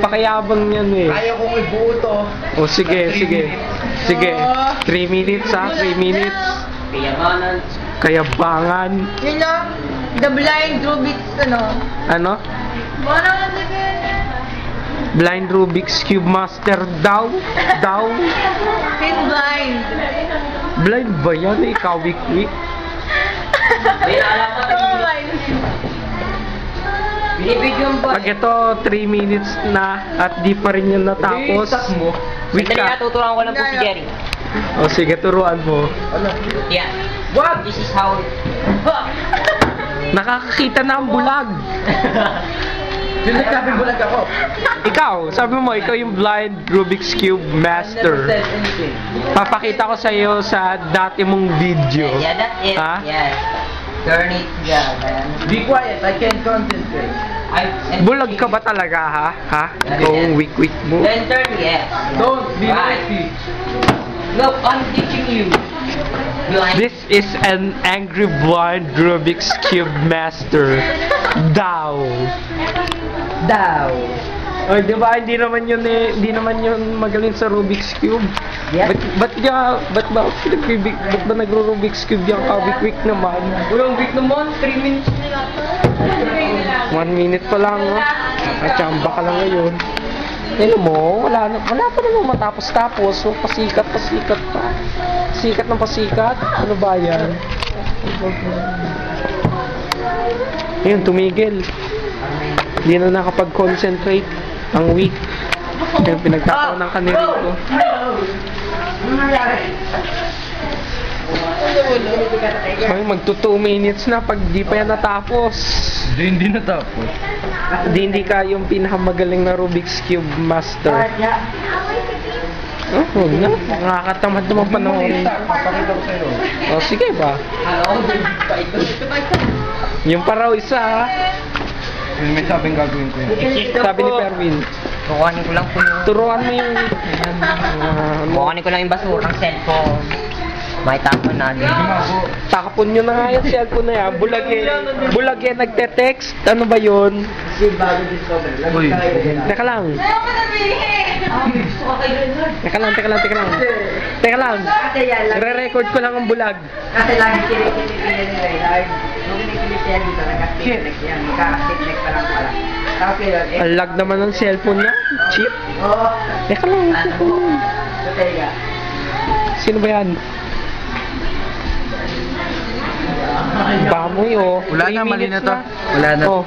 Pakayabang yan eh. Kaya kong ibuo to. O sige. 3 minutes ha, 3 minutes. Kayabangan. Yun lang, the blind Rubik's, Ano? Blind Rubik's Cube Master daw. He's blind. Blind ba yan? Ikaw, wik-wik. Pag ito 3 minutes na at di pa rin yun natapos. Wik ka. Tuturuan ko lang po si Jerry. O sige, turuan mo. Yeah. What? This is how... Nakakakita na ang bulag. Yung nagkabing bulag ako. Ikaw, sabi mo, ikaw yung blind Rubik's Cube Master. Papakita ko sa iyo sa dati mong video. Yeah, that's it. Ha? Yeah. Turn it. Yeah. Be quiet, I can't concentrate. Bulag ka ba talaga, ha? Ha? Ikaw yung wik-wik mo. Then turn, yes. Don't be Right. naughty. Look, I'm teaching you. Blind. This is an angry blind Rubik's Cube Master. Daw. Oh, di ba hindi naman yun magaling sa Rubik's Cube? Yeah. Ba't ba nagro-Rubik's Cube yung ka-wik-wik naman? Walang week naman, 3 minutes nila. 1 minute pa lang, no? At tsamba ka lang ngayon. Tignan mo, wala pa naman matapos-tapos. So, pasikat pa. Sikat ng pasikat. Ano ba yan? Ayun, tumigil. Hindi na nakapag-concentrate. Ang weak. Yung pinagtataon ng kanirito. Ay, magto 2 minutes na pag di pa yan natapos. Hindi natapos. Hindi ka yung pinakamagaling na Rubik's Cube Master. Oh, na. Nakakatamad naman panoorin. Papakita ko sa'yo. Oh, sige ba? Yung pa raw isa, ha? Yung may sabing gagawin ko yun. Sabi ni Perwin. Kukuhanin ko lang po yung... Turuan mo yung... Kukuhanin ko lang yung basura ng cellphone. May tapon na. Takapon nyo na nga yung cellphone na yan. Bulag yan nagte-text. Ano ba yun? Uy. Teka lang. Teka lang. Re-record ko lang ang bulag. Kasi lagi kinikilig ni Reynard. Nung kinikilig siya dito, nag-active yan. Magkaka-technique pa lang pala. Tapos yun, Ang lag naman ng cellphone niya. Cheap. oo. Teka lang. Botella. Sino ba yan? Bamoy, oh. Wala 3 na, mali minutes na to. Wala na. Oh,